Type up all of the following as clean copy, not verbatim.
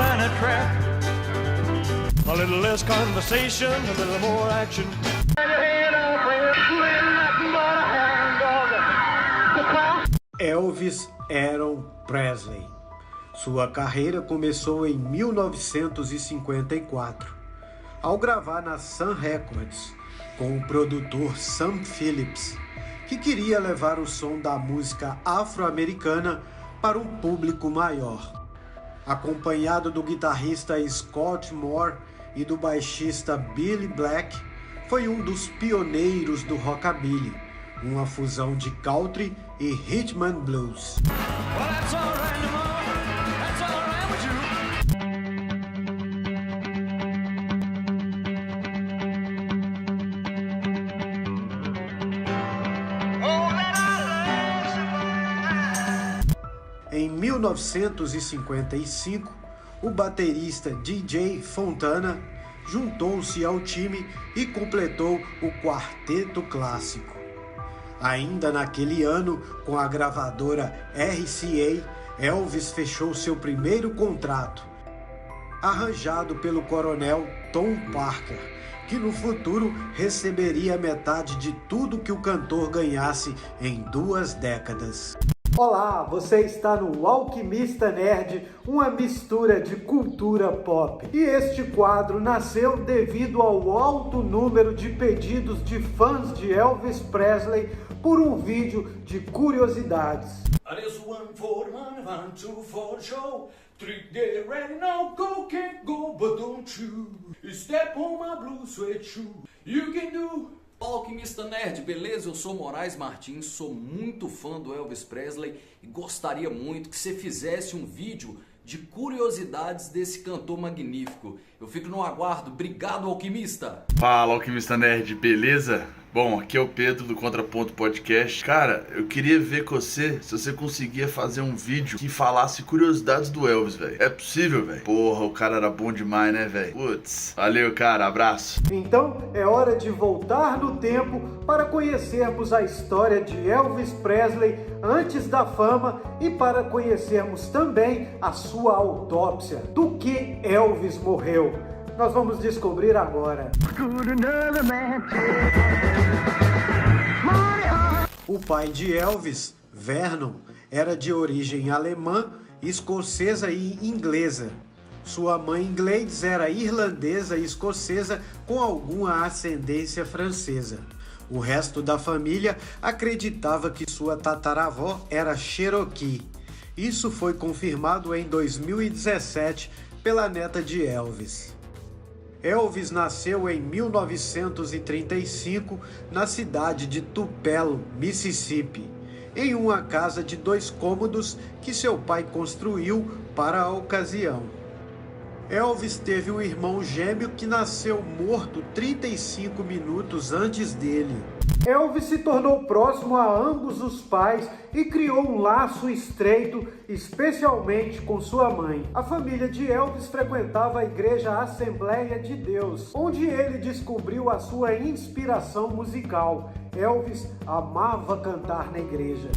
find a trap. A little less conversation, a little more action. Elvis Aaron Presley. Sua carreira começou em 1954, ao gravar na Sun Records, com o produtor Sam Phillips, que queria levar o som da música afro-americana para um público maior. Acompanhado do guitarrista Scott Moore e do baixista Billy Black, foi um dos pioneiros do rockabilly, uma fusão de country e rhythm and blues. Em 1955, o baterista DJ Fontana juntou-se ao time e completou o Quarteto Clássico. Ainda naquele ano, com a gravadora RCA, Elvis fechou seu primeiro contrato, arranjado pelo coronel Tom Parker, que no futuro receberia metade de tudo que o cantor ganhasse em 2 décadas. Olá, você está no Alquimista Nerd, uma mistura de cultura pop. E este quadro nasceu devido ao alto número de pedidos de fãs de Elvis Presley por um vídeo de curiosidades. Alquimista Nerd, beleza? Eu sou Moraes Martins, sou muito fã do Elvis Presley e gostaria muito que você fizesse um vídeo de curiosidades desse cantor magnífico. Eu fico no aguardo. Obrigado, Alquimista! Fala, Alquimista Nerd, beleza? Bom, aqui é o Pedro do Contraponto Podcast. Cara, eu queria ver com você se você conseguia fazer um vídeo que falasse curiosidades do Elvis, velho. É possível, velho? Porra, o cara era bom demais, né, velho? Putz, valeu, cara, abraço. Então é hora de voltar no tempo para conhecermos a história de Elvis Presley antes da fama e para conhecermos também a sua autópsia. Do que Elvis morreu? Nós vamos descobrir agora. O pai de Elvis, Vernon, era de origem alemã, escocesa e inglesa. Sua mãe Gladys era irlandesa e escocesa com alguma ascendência francesa. O resto da família acreditava que sua tataravó era Cherokee. Isso foi confirmado em 2017 pela neta de Elvis. Elvis nasceu em 1935 na cidade de Tupelo, Mississippi, em uma casa de 2 cômodos que seu pai construiu para a ocasião. Elvis teve um irmão gêmeo que nasceu morto 35 minutos antes dele. Elvis se tornou próximo a ambos os pais e criou um laço estreito, especialmente com sua mãe. A família de Elvis frequentava a igreja Assembleia de Deus, onde ele descobriu a sua inspiração musical. Elvis amava cantar na igreja.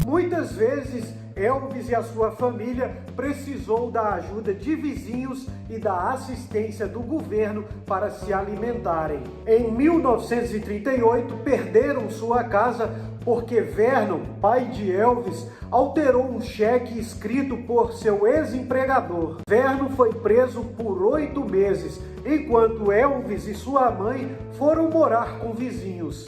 Muitas vezes, Elvis e a sua família precisou da ajuda de vizinhos e da assistência do governo para se alimentarem. Em 1938, perderam sua casa porque Vernon, pai de Elvis, alterou um cheque escrito por seu ex-empregador. Vernon foi preso por 8 meses, enquanto Elvis e sua mãe foram morar com vizinhos.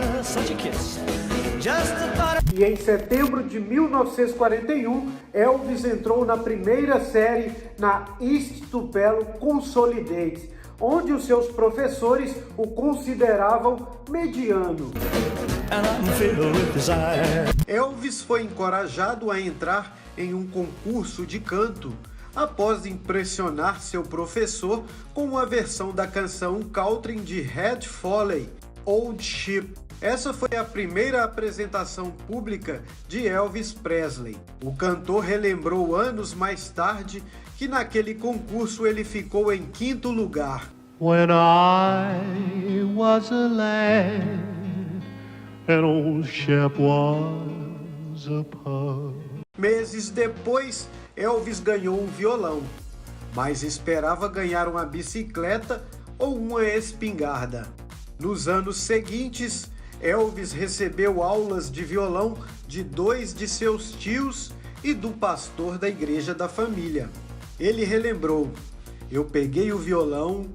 E em setembro de 1941, Elvis entrou na primeira série na East Tupelo Consolidated, onde os seus professores o consideravam mediano. Elvis foi encorajado a entrar em um concurso de canto após impressionar seu professor com uma versão da canção country de Red Foley, Old Ship. Essa foi a primeira apresentação pública de Elvis Presley. O cantor relembrou anos mais tarde que naquele concurso ele ficou em 5º lugar. When I was a lad, and old Shep was a pug. Meses depois, Elvis ganhou um violão, mas esperava ganhar uma bicicleta ou uma espingarda. Nos anos seguintes, Elvis recebeu aulas de violão de 2 de seus tios e do pastor da igreja da família. Ele relembrou: eu peguei o violão,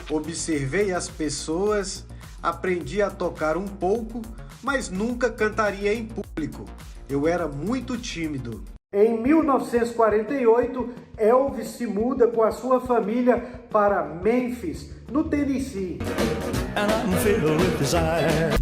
observei as pessoas, aprendi a tocar um pouco, mas nunca cantaria em público. Eu era muito tímido. Em 1948, Elvis se muda com a sua família para Memphis, no Tennessee.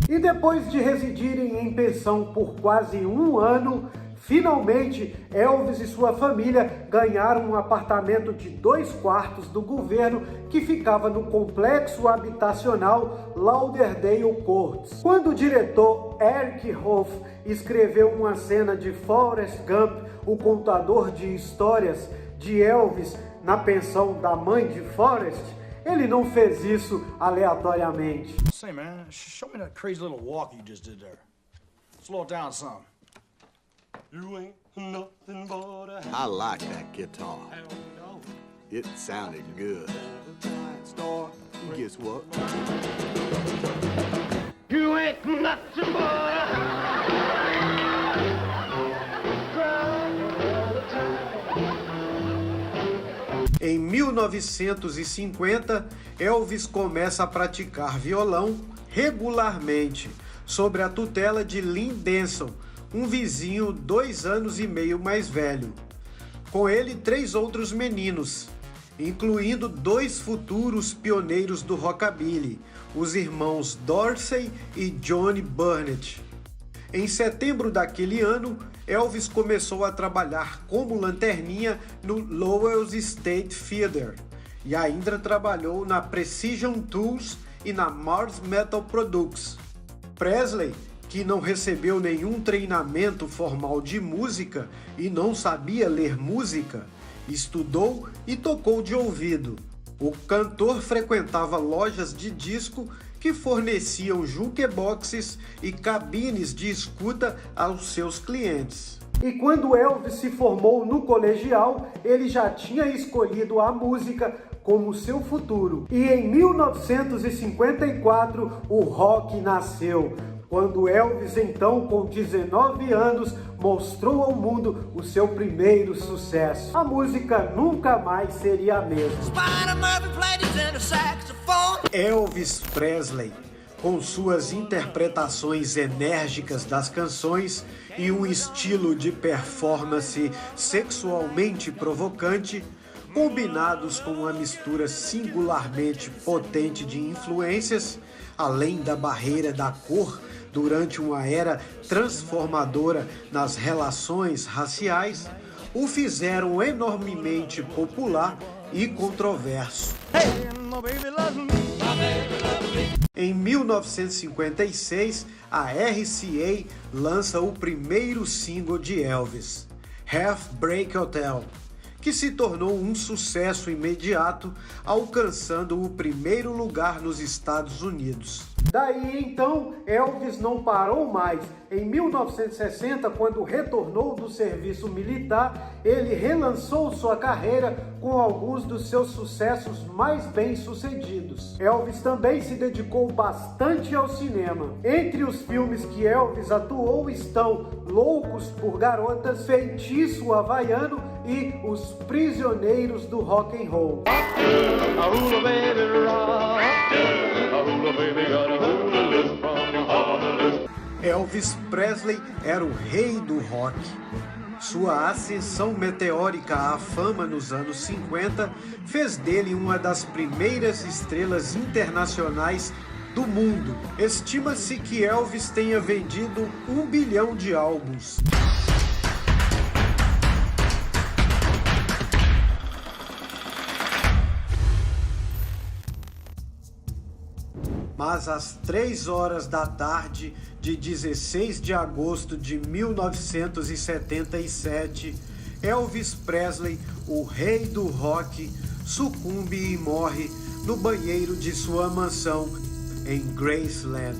E depois de residirem em pensão por quase um ano, finalmente Elvis e sua família ganharam um apartamento de 2 quartos do governo que ficava no complexo habitacional Lauderdale Courts. Quando o diretor Eric Hoff escreveu uma cena de Forrest Gump, o contador de histórias, de Elvis na pensão da mãe de Forrest, ele não fez isso aleatoriamente. Say, man, show me that crazy little walk you just did there. Slow it down some. You ain't nothing but a I like that guitar. It sounded good. And guess what? You ain't nothing but a Em 1950, Elvis começa a praticar violão regularmente, sob a tutela de Lynn Denson, um vizinho 2 anos e meio mais velho. Com ele, 3 outros meninos, incluindo 2 futuros pioneiros do rockabilly, os irmãos Dorsey e Johnny Burnett. Em setembro daquele ano, Elvis começou a trabalhar como lanterninha no Lowell's State Theater e ainda trabalhou na Precision Tools e na Mars Metal Products. Presley, que não recebeu nenhum treinamento formal de música e não sabia ler música, estudou e tocou de ouvido. O cantor frequentava lojas de disco que forneciam jukeboxes e cabines de escuta aos seus clientes. E quando Elvis se formou no colegial, ele já tinha escolhido a música como seu futuro. E em 1954, o rock nasceu, quando Elvis, então com 19 anos, mostrou ao mundo o seu primeiro sucesso. A música nunca mais seria a mesma. Elvis Presley, com suas interpretações enérgicas das canções e um estilo de performance sexualmente provocante, combinados com uma mistura singularmente potente de influências, além da barreira da cor durante uma era transformadora nas relações raciais, o fizeram enormemente popular e controverso. Em 1956, a RCA lança o primeiro single de Elvis, Heartbreak Hotel, que se tornou um sucesso imediato, alcançando o primeiro lugar nos Estados Unidos. Daí então, Elvis não parou mais. Em 1960, quando retornou do serviço militar, ele relançou sua carreira com alguns dos seus sucessos mais bem-sucedidos. Elvis também se dedicou bastante ao cinema. Entre os filmes que Elvis atuou estão Loucos por Garotas, Feitiço Havaiano e Os Prisioneiros do Rock and Roll. Elvis Presley era o rei do rock. Sua ascensão meteórica à fama nos anos 50 fez dele uma das primeiras estrelas internacionais do mundo. Estima-se que Elvis tenha vendido 1 bilhão de álbuns. Mas às 3 horas da tarde de 16 de agosto de 1977, Elvis Presley, o rei do rock, sucumbe e morre no banheiro de sua mansão em Graceland.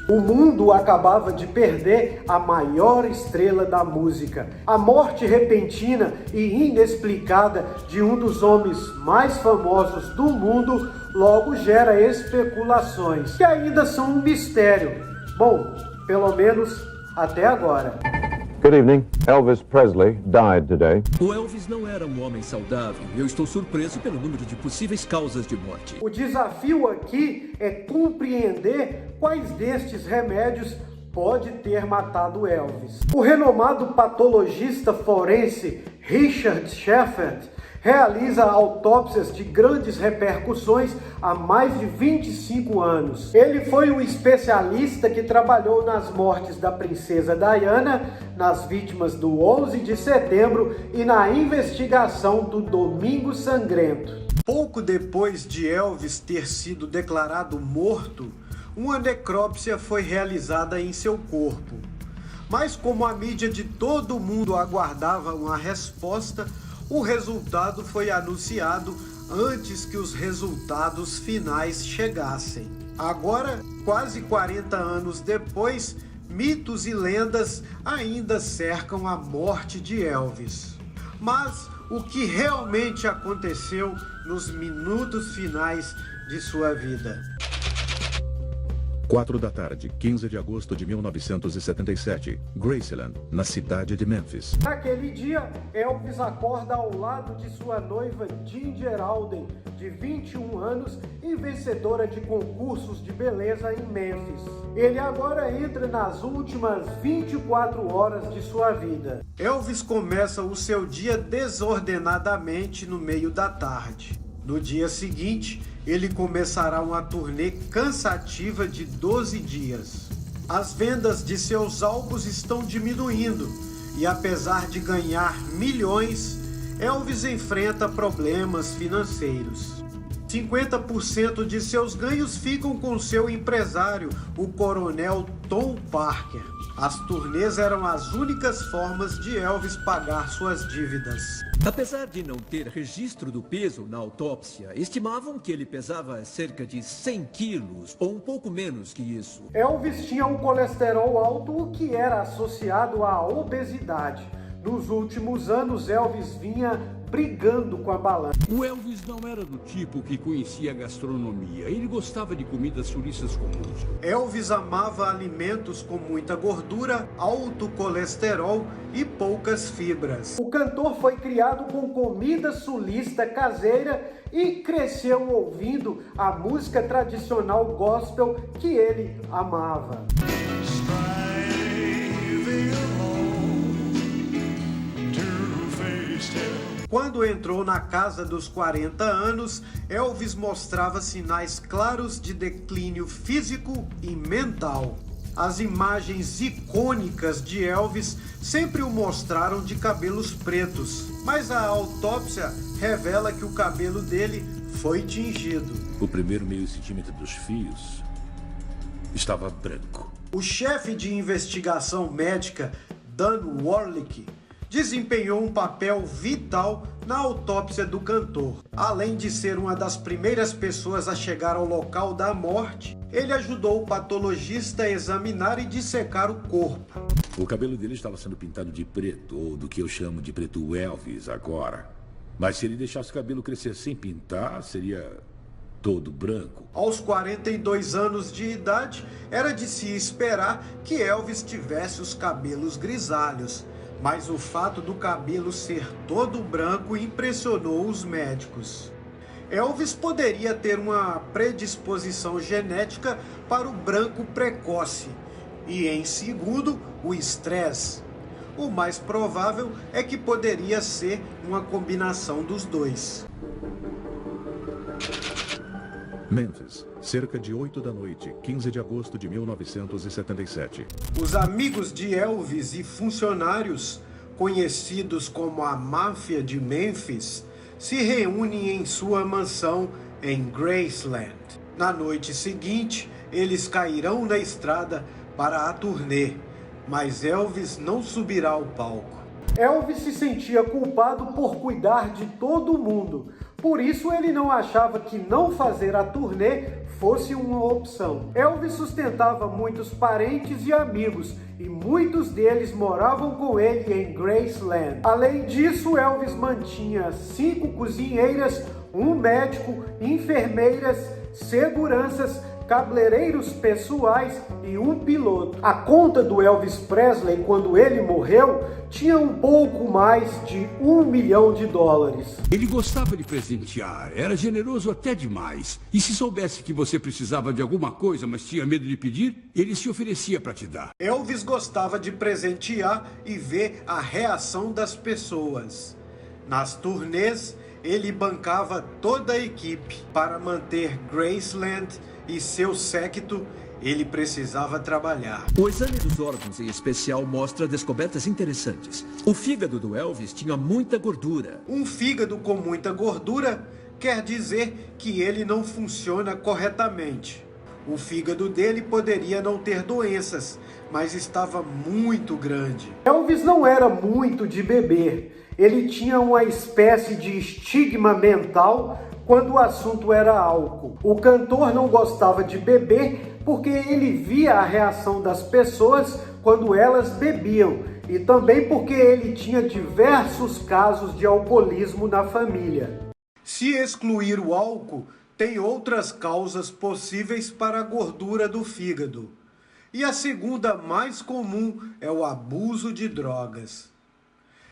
O mundo acabava de perder a maior estrela da música. A morte repentina e inexplicada de um dos homens mais famosos do mundo logo gera especulações, que ainda são um mistério. Bom, pelo menos até agora. Good evening. Elvis Presley died today. O Elvis não era um homem saudável. Eu estou surpreso pelo número de possíveis causas de morte. O desafio aqui é compreender quais destes remédios pode ter matado Elvis. O renomado patologista forense Richard Shepard realiza autópsias de grandes repercussões há mais de 25 anos. Ele foi um especialista que trabalhou nas mortes da princesa Diana, nas vítimas do 11 de setembro e na investigação do Domingo Sangrento. Pouco depois de Elvis ter sido declarado morto, uma necrópsia foi realizada em seu corpo. Mas como a mídia de todo o mundo aguardava uma resposta, o resultado foi anunciado antes que os resultados finais chegassem. Agora, quase 40 anos depois, mitos e lendas ainda cercam a morte de Elvis. Mas o que realmente aconteceu nos minutos finais de sua vida? 4 da tarde, 15 de agosto de 1977, Graceland, na cidade de Memphis. Naquele dia, Elvis acorda ao lado de sua noiva Ginger Alden, de 21 anos e vencedora de concursos de beleza em Memphis. Ele agora entra nas últimas 24 horas de sua vida. Elvis começa o seu dia desordenadamente no meio da tarde. No dia seguinte, ele começará uma turnê cansativa de 12 dias. As vendas de seus álbuns estão diminuindo e, apesar de ganhar milhões, Elvis enfrenta problemas financeiros. 50% de seus ganhos ficam com seu empresário, o coronel Tom Parker. As turnês eram as únicas formas de Elvis pagar suas dívidas. Apesar de não ter registro do peso na autópsia, estimavam que ele pesava cerca de 100 quilos, ou um pouco menos que isso. Elvis tinha um colesterol alto, o que era associado à obesidade. Nos últimos anos, Elvis vinha brigando com a balança. O Elvis não era do tipo que conhecia a gastronomia. Ele gostava de comidas sulistas comuns. Elvis amava alimentos com muita gordura, alto colesterol e poucas fibras. O cantor foi criado com comida sulista caseira e cresceu ouvindo a música tradicional gospel que ele amava. Quando entrou na casa dos 40 anos, Elvis mostrava sinais claros de declínio físico e mental. As imagens icônicas de Elvis sempre o mostraram de cabelos pretos, mas a autópsia revela que o cabelo dele foi tingido. O primeiro meio centímetro dos fios estava branco. O chefe de investigação médica, Dan Warlick, desempenhou um papel vital na autópsia do cantor. Além de ser uma das primeiras pessoas a chegar ao local da morte, ele ajudou o patologista a examinar e dissecar o corpo. O cabelo dele estava sendo pintado de preto, ou do que eu chamo de preto Elvis agora. Mas se ele deixasse o cabelo crescer sem pintar, seria todo branco. Aos 42 anos de idade, era de se esperar que Elvis tivesse os cabelos grisalhos. Mas o fato do cabelo ser todo branco impressionou os médicos. Elvis poderia ter uma predisposição genética para o branco precoce e, em segundo, o estresse. O mais provável é que poderia ser uma combinação dos dois. Memphis, cerca de 8 da noite, 15 de agosto de 1977. Os amigos de Elvis e funcionários, conhecidos como a Máfia de Memphis, se reúnem em sua mansão em Graceland. Na noite seguinte, eles cairão na estrada para a turnê, mas Elvis não subirá ao palco. Elvis se sentia culpado por cuidar de todo mundo, por isso ele não achava que não fazer a turnê fosse uma opção. Elvis sustentava muitos parentes e amigos, e muitos deles moravam com ele em Graceland. Além disso, Elvis mantinha 5 cozinheiras, um médico, enfermeiras, seguranças, cabeleireiros pessoais e um piloto. A conta do Elvis Presley, quando ele morreu, tinha um pouco mais de $1 milhão. Ele gostava de presentear, era generoso até demais. E se soubesse que você precisava de alguma coisa, mas tinha medo de pedir, ele se oferecia para te dar. Elvis gostava de presentear e ver a reação das pessoas. Nas turnês, ele bancava toda a equipe. Para manter Graceland e seu séquito, ele precisava trabalhar. O exame dos órgãos em especial mostra descobertas interessantes. O fígado do Elvis tinha muita gordura. Um fígado com muita gordura quer dizer que ele não funciona corretamente. O fígado dele poderia não ter doenças, mas estava muito grande. Elvis não era muito de beber. Ele tinha uma espécie de estigma mental quando o assunto era álcool. O cantor não gostava de beber porque ele via a reação das pessoas quando elas bebiam e também porque ele tinha diversos casos de alcoolismo na família. Se excluir o álcool, tem outras causas possíveis para a gordura do fígado. E a segunda mais comum é o abuso de drogas.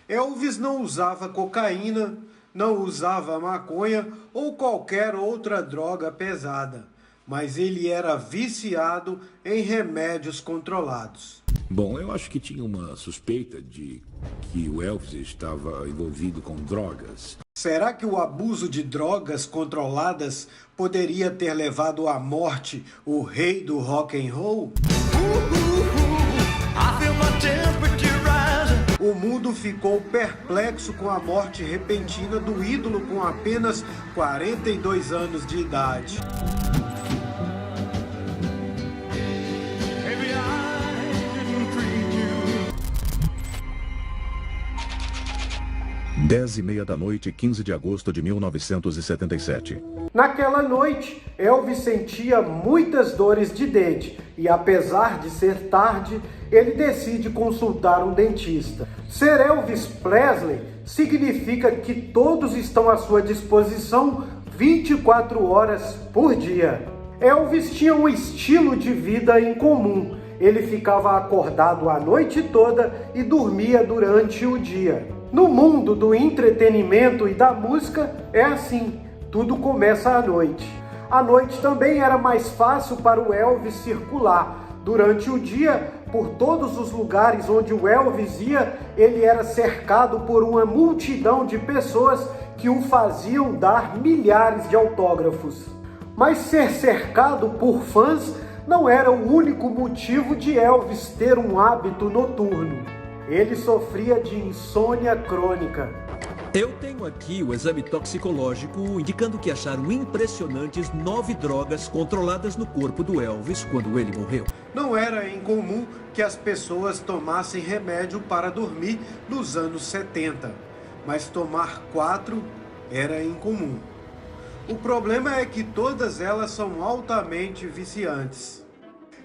Elvis não usava cocaína, não usava maconha ou qualquer outra droga pesada, mas ele era viciado em remédios controlados. Bom, eu acho que tinha uma suspeita de que o Elvis estava envolvido com drogas. Será que o abuso de drogas controladas poderia ter levado à morte o rei do rock and roll? O mundo ficou perplexo com a morte repentina do ídolo com apenas 42 anos de idade. Dez e meia da noite, 15 de agosto de 1977. Naquela noite, Elvis sentia muitas dores de dente e, apesar de ser tarde, ele decide consultar um dentista. Ser Elvis Presley significa que todos estão à sua disposição 24 horas por dia. Elvis tinha um estilo de vida incomum. Ele ficava acordado a noite toda e dormia durante o dia. No mundo do entretenimento e da música é assim, tudo começa à noite. À noite também era mais fácil para o Elvis circular. Durante o dia, por todos os lugares onde o Elvis ia, ele era cercado por uma multidão de pessoas que o faziam dar milhares de autógrafos. Mas ser cercado por fãs não era o único motivo de Elvis ter um hábito noturno. Ele sofria de insônia crônica. Eu tenho aqui o exame toxicológico indicando que acharam impressionantes 9 drogas controladas no corpo do Elvis quando ele morreu. Não era incomum que as pessoas tomassem remédio para dormir nos anos 70, mas tomar 4 era incomum. O problema é que todas elas são altamente viciantes.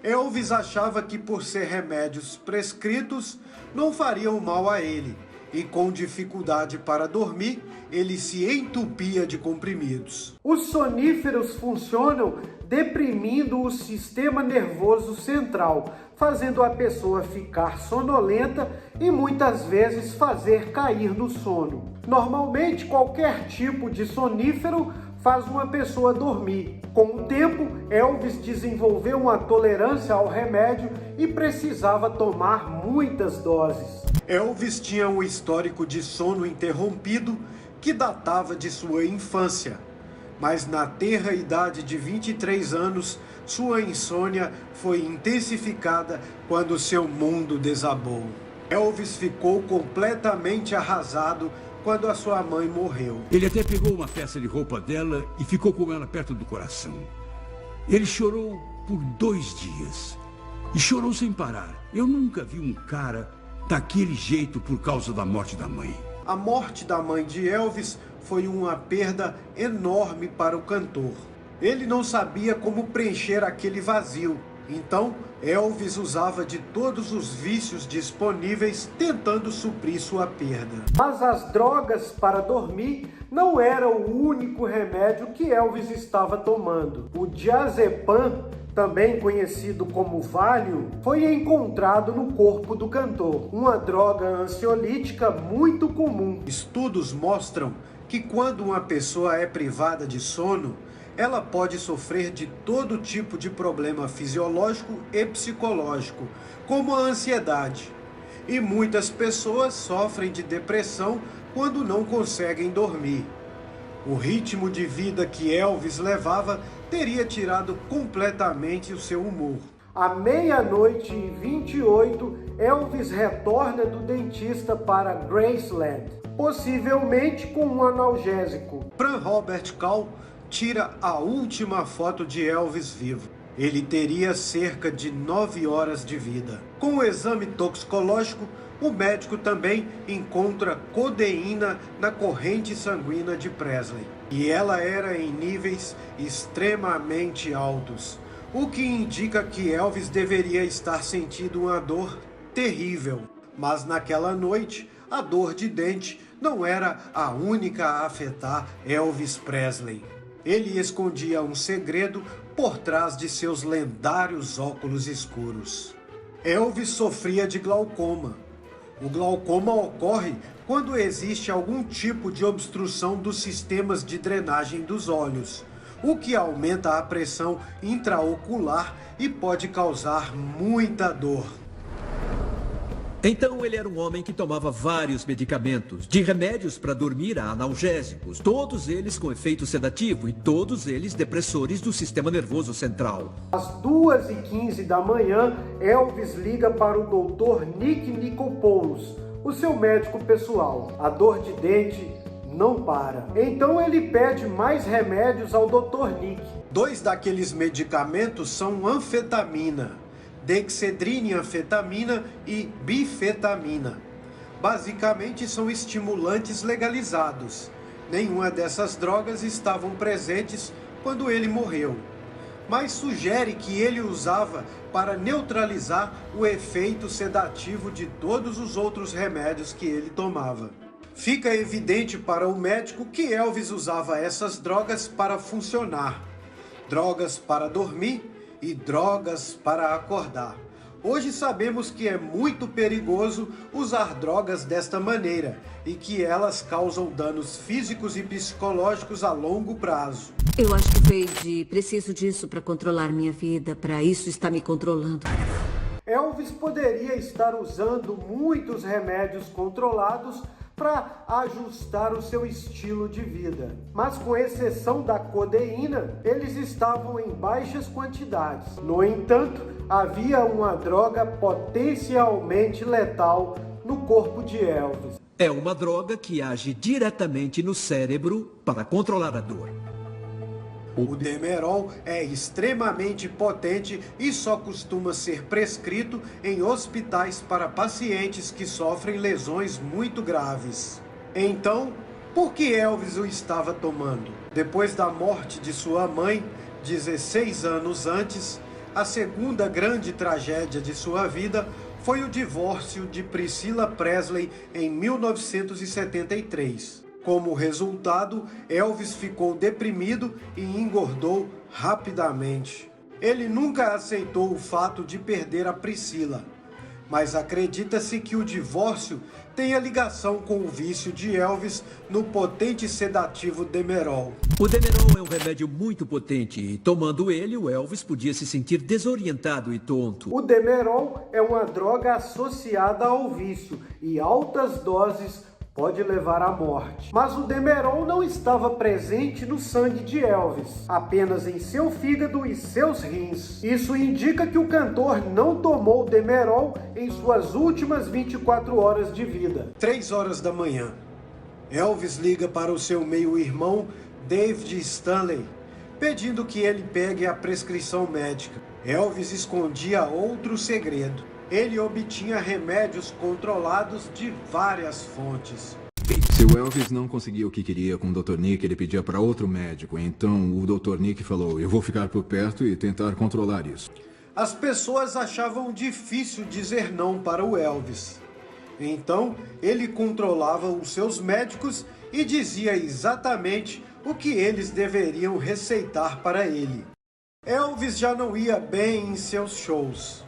Elvis achava que por ser remédios prescritos não fariam mal a ele, e com dificuldade para dormir, ele se entupia de comprimidos. Os soníferos funcionam deprimindo o sistema nervoso central, fazendo a pessoa ficar sonolenta e muitas vezes fazer cair no sono. Normalmente, qualquer tipo de sonífero faz uma pessoa dormir. Com o tempo, Elvis desenvolveu uma tolerância ao remédio e precisava tomar muitas doses. Elvis tinha um histórico de sono interrompido que datava de sua infância. Mas na tenra idade de 23 anos, sua insônia foi intensificada quando seu mundo desabou. Elvis ficou completamente arrasado quando a sua mãe morreu. Ele até pegou uma peça de roupa dela e ficou com ela perto do coração. Ele chorou por 2 dias. e chorou sem parar. Eu nunca vi um cara daquele jeito por causa da morte da mãe. A morte da mãe de Elvis foi uma perda enorme para o cantor. Ele não sabia como preencher aquele vazio. Então, Elvis usava de todos os vícios disponíveis tentando suprir sua perda. Mas as drogas para dormir não era o único remédio que Elvis estava tomando. O diazepam, também conhecido como Valium, foi encontrado no corpo do cantor, uma droga ansiolítica muito comum. Estudos mostram que quando uma pessoa é privada de sono, ela pode sofrer de todo tipo de problema fisiológico e psicológico, como a ansiedade. E muitas pessoas sofrem de depressão quando não conseguem dormir. O ritmo de vida que Elvis levava teria tirado completamente o seu humor. À 00:28, Elvis retorna do dentista para Graceland, possivelmente com um analgésico. Fran Robert Kahl tira a última foto de Elvis vivo. Ele teria cerca de 9 horas de vida. Com o exame toxicológico, o médico também encontra codeína na corrente sanguínea de Presley. E ela era em níveis extremamente altos, o que indica que Elvis deveria estar sentindo uma dor terrível. Mas naquela noite, a dor de dente não era a única a afetar Elvis Presley. Ele escondia um segredo por trás de seus lendários óculos escuros. Elvis sofria de glaucoma. O glaucoma ocorre quando existe algum tipo de obstrução dos sistemas de drenagem dos olhos, o que aumenta a pressão intraocular e pode causar muita dor. Então ele era um homem que tomava vários medicamentos, de remédios para dormir a analgésicos, todos eles com efeito sedativo e todos eles depressores do sistema nervoso central. Às 2:15 da manhã, Elvis liga para o Dr. Nick Nicolopoulos, o seu médico pessoal. A dor de dente não para. Então ele pede mais remédios ao Dr. Nick. 2 daqueles medicamentos são anfetamina, dexedrina-anfetamina e bifetamina. Basicamente são estimulantes legalizados. Nenhuma dessas drogas estavam presentes quando ele morreu, mas sugere que ele usava para neutralizar o efeito sedativo de todos os outros remédios que ele tomava. Fica evidente para o médico que Elvis usava essas drogas para funcionar. Drogas para dormir e drogas para acordar. Hoje sabemos que é muito perigoso usar drogas desta maneira e que elas causam danos físicos e psicológicos a longo prazo. Eu acho que veio de preciso disso para controlar minha vida, para isso está me controlando. Elvis poderia estar usando muitos remédios controlados para ajustar o seu estilo de vida. Mas com exceção da codeína, eles estavam em baixas quantidades. No entanto, havia uma droga potencialmente letal no corpo de Elvis. É uma droga que age diretamente no cérebro para controlar a dor. O Demerol é extremamente potente e só costuma ser prescrito em hospitais para pacientes que sofrem lesões muito graves. Então, por que Elvis o estava tomando? Depois da morte de sua mãe, 16 anos antes, a segunda grande tragédia de sua vida foi o divórcio de Priscilla Presley em 1973. Como resultado, Elvis ficou deprimido e engordou rapidamente. Ele nunca aceitou o fato de perder a Priscilla, mas acredita-se que o divórcio tenha ligação com o vício de Elvis no potente sedativo Demerol. O Demerol é um remédio muito potente e, tomando ele, o Elvis podia se sentir desorientado e tonto. O Demerol é uma droga associada ao vício e altas doses pode levar à morte. Mas o Demerol não estava presente no sangue de Elvis, apenas em seu fígado e seus rins. Isso indica que o cantor não tomou Demerol em suas últimas 24 horas de vida. 3 horas da manhã, Elvis liga para o seu meio-irmão, David Stanley, pedindo que ele pegue a prescrição médica. Elvis escondia outro segredo. Ele obtinha remédios controlados de várias fontes. Se o Elvis não conseguia o que queria com o Dr. Nick, ele pedia para outro médico. Então o Dr. Nick falou, eu vou ficar por perto e tentar controlar isso. As pessoas achavam difícil dizer não para o Elvis. Então ele controlava os seus médicos e dizia exatamente o que eles deveriam receitar para ele. Elvis já não ia bem em seus shows.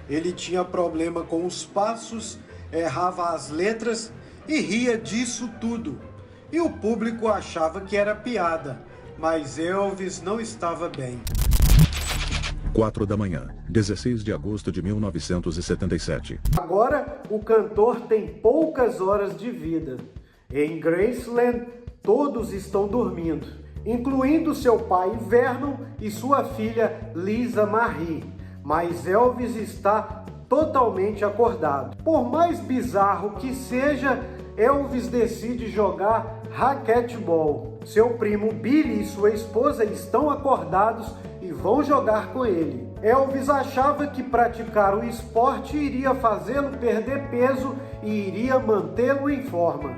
Ele tinha problema com os passos, errava as letras e ria disso tudo. E o público achava que era piada, mas Elvis não estava bem. 4 da manhã, 16 de agosto de 1977. Agora, o cantor tem poucas horas de vida. Em Graceland, todos estão dormindo, incluindo seu pai Vernon e sua filha Lisa Marie. Mas Elvis está totalmente acordado. Por mais bizarro que seja, Elvis decide jogar raquetebol. Seu primo Billy e sua esposa estão acordados e vão jogar com ele. Elvis achava que praticar o esporte iria fazê-lo perder peso e iria mantê-lo em forma.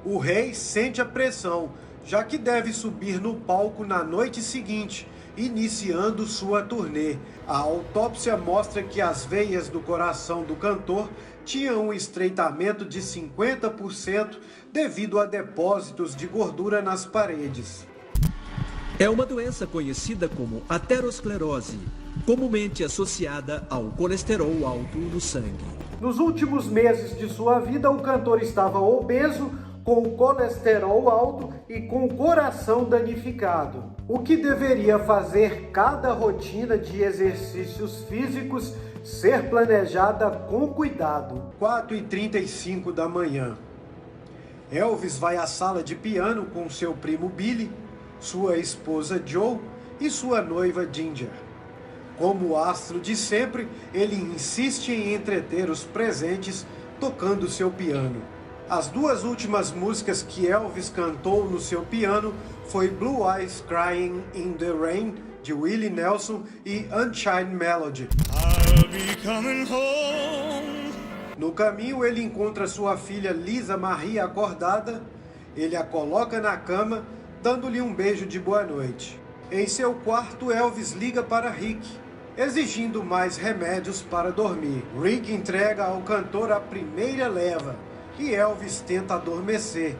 O rei sente a pressão, já que deve subir no palco na noite seguinte, iniciando sua turnê. A autópsia mostra que as veias do coração do cantor tinham um estreitamento de 50% devido a depósitos de gordura nas paredes. É uma doença conhecida como aterosclerose, comumente associada ao colesterol alto no sangue. Nos últimos meses de sua vida, o cantor estava obeso, com o colesterol alto e com o coração danificado, o que deveria fazer cada rotina de exercícios físicos ser planejada com cuidado. 4h35 da manhã. Elvis vai à sala de piano com seu primo Billy, sua esposa Joe e sua noiva Ginger. Como astro de sempre, ele insiste em entreter os presentes tocando seu piano. As duas últimas músicas que Elvis cantou no seu piano foi Blue Eyes Crying in the Rain, de Willie Nelson, e Unchained Melody. I'll be coming home. No caminho, ele encontra sua filha Lisa Marie acordada. Ele a coloca na cama, dando-lhe um beijo de boa noite. Em seu quarto, Elvis liga para Rick, exigindo mais remédios para dormir. Rick entrega ao cantor a primeira leva e Elvis tenta adormecer,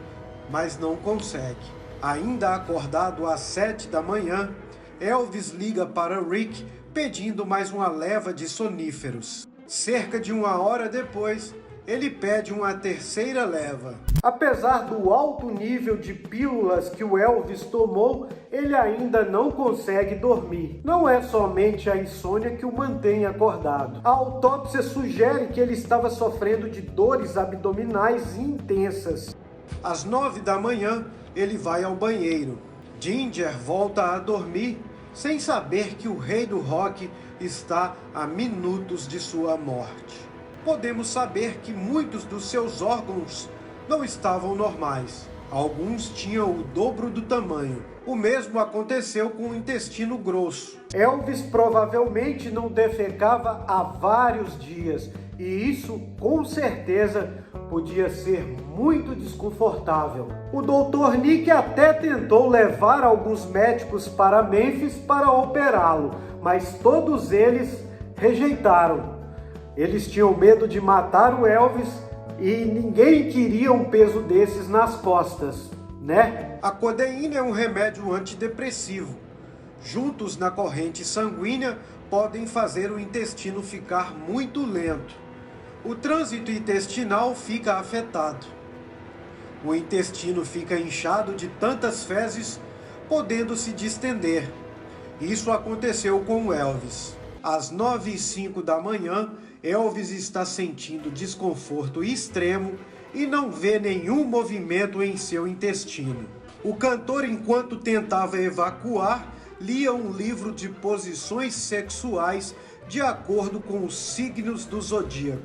mas não consegue. Ainda acordado às 7 da manhã, Elvis liga para Rick pedindo mais uma leva de soníferos. Cerca de 1 hora depois, ele pede uma terceira leva. Apesar do alto nível de pílulas que o Elvis tomou, ele ainda não consegue dormir. Não é somente a insônia que o mantém acordado. A autópsia sugere que ele estava sofrendo de dores abdominais intensas. Às 9 da manhã, ele vai ao banheiro. Ginger volta a dormir, sem saber que o rei do rock está a minutos de sua morte. Podemos saber que muitos dos seus órgãos não estavam normais. Alguns tinham o dobro do tamanho. O mesmo aconteceu com o intestino grosso. Elvis provavelmente não defecava há vários dias, e isso, com certeza, podia ser muito desconfortável. O Dr. Nick até tentou levar alguns médicos para Memphis para operá-lo, mas todos eles rejeitaram. Eles tinham medo de matar o Elvis e ninguém queria um peso desses nas costas, né? A codeína é um remédio antidepressivo. Juntos na corrente sanguínea, podem fazer o intestino ficar muito lento. O trânsito intestinal fica afetado. O intestino fica inchado de tantas fezes, podendo se distender. Isso aconteceu com o Elvis. Às 9h05 da manhã, Elvis está sentindo desconforto extremo e não vê nenhum movimento em seu intestino. O cantor, enquanto tentava evacuar, lia um livro de posições sexuais de acordo com os signos do zodíaco.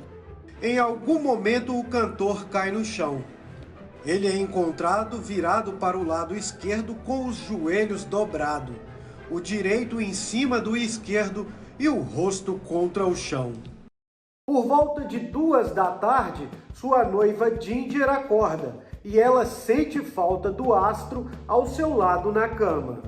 Em algum momento, o cantor cai no chão. Ele é encontrado virado para o lado esquerdo com os joelhos dobrados, o direito em cima do esquerdo e o rosto contra o chão. Por volta de 2 da tarde, sua noiva Ginger acorda e ela sente falta do astro ao seu lado na cama.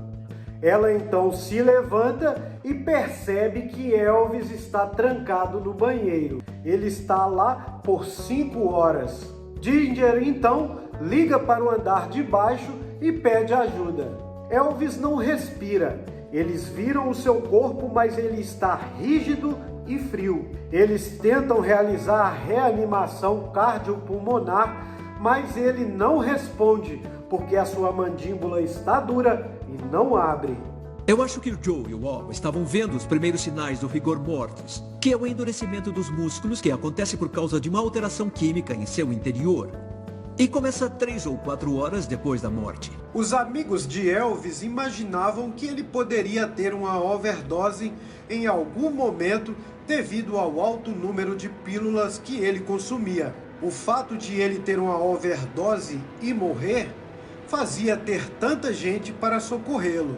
Ela então se levanta e percebe que Elvis está trancado no banheiro. Ele está lá por 5 horas. Ginger então liga para o andar de baixo e pede ajuda. Elvis não respira. Eles viram o seu corpo, mas ele está rígido e frio. Eles tentam realizar a reanimação cardiopulmonar, mas ele não responde, porque a sua mandíbula está dura e não abre. Eu acho que o Joe e o Al estavam vendo os primeiros sinais do rigor mortis, que é o endurecimento dos músculos que acontece por causa de uma alteração química em seu interior. E começa 3 ou 4 horas depois da morte. Os amigos de Elvis imaginavam que ele poderia ter uma overdose em algum momento devido ao alto número de pílulas que ele consumia. O fato de ele ter uma overdose e morrer fazia ter tanta gente para socorrê-lo.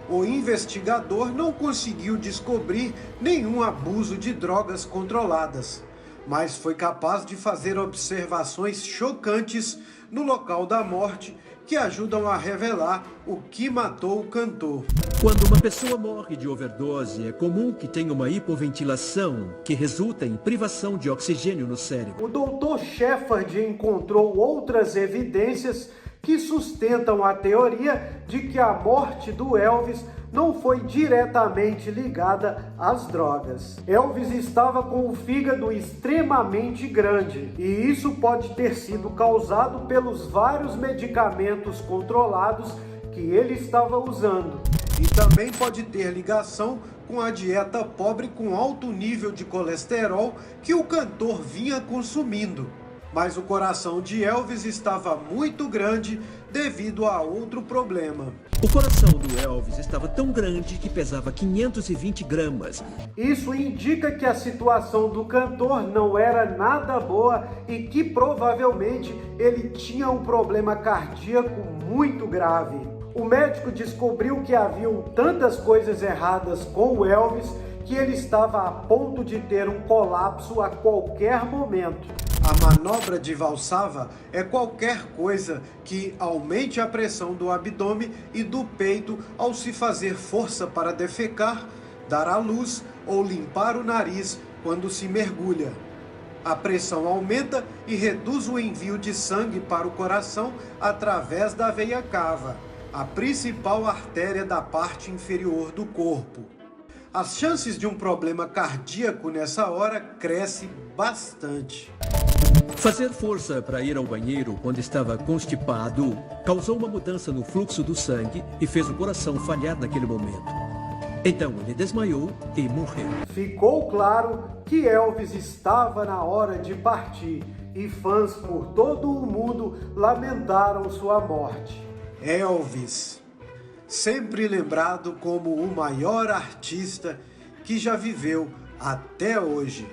O investigador não conseguiu descobrir nenhum abuso de drogas controladas, mas foi capaz de fazer observações chocantes no local da morte que ajudam a revelar o que matou o cantor. Quando uma pessoa morre de overdose, é comum que tenha uma hipoventilação que resulta em privação de oxigênio no cérebro. O Dr. Shepard encontrou outras evidências que sustentam a teoria de que a morte do Elvis não foi diretamente ligada às drogas. Elvis estava com o fígado extremamente grande e isso pode ter sido causado pelos vários medicamentos controlados que ele estava usando. E também pode ter ligação com a dieta pobre com alto nível de colesterol que o cantor vinha consumindo. Mas o coração de Elvis estava muito grande devido a outro problema. O coração do Elvis estava tão grande que pesava 520 gramas. Isso indica que a situação do cantor não era nada boa e que provavelmente ele tinha um problema cardíaco muito grave. O médico descobriu que haviam tantas coisas erradas com o Elvis que ele estava a ponto de ter um colapso a qualquer momento. A manobra de Valsalva é qualquer coisa que aumente a pressão do abdômen e do peito ao se fazer força para defecar, dar à luz ou limpar o nariz quando se mergulha. A pressão aumenta e reduz o envio de sangue para o coração através da veia cava, a principal artéria da parte inferior do corpo. As chances de um problema cardíaco nessa hora crescem bastante. Fazer força para ir ao banheiro quando estava constipado causou uma mudança no fluxo do sangue e fez o coração falhar naquele momento. Então ele desmaiou e morreu. Ficou claro que Elvis estava na hora de partir e fãs por todo o mundo lamentaram sua morte. Elvis, sempre lembrado como o maior artista que já viveu até hoje.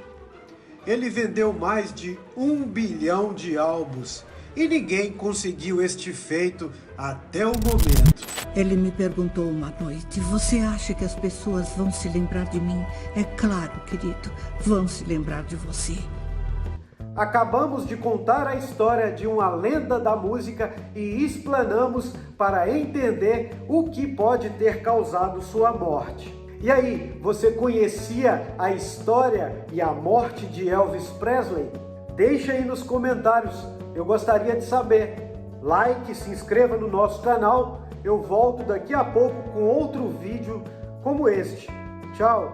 Ele vendeu mais de 1 bilhão de álbuns e ninguém conseguiu este feito até o momento. Ele me perguntou uma noite: você acha que as pessoas vão se lembrar de mim? É claro, querido, vão se lembrar de você. Acabamos de contar a história de uma lenda da música e explanamos para entender o que pode ter causado sua morte. E aí, você conhecia a história e a morte de Elvis Presley? Deixa aí nos comentários, eu gostaria de saber. Like, se inscreva no nosso canal, eu volto daqui a pouco com outro vídeo como este. Tchau!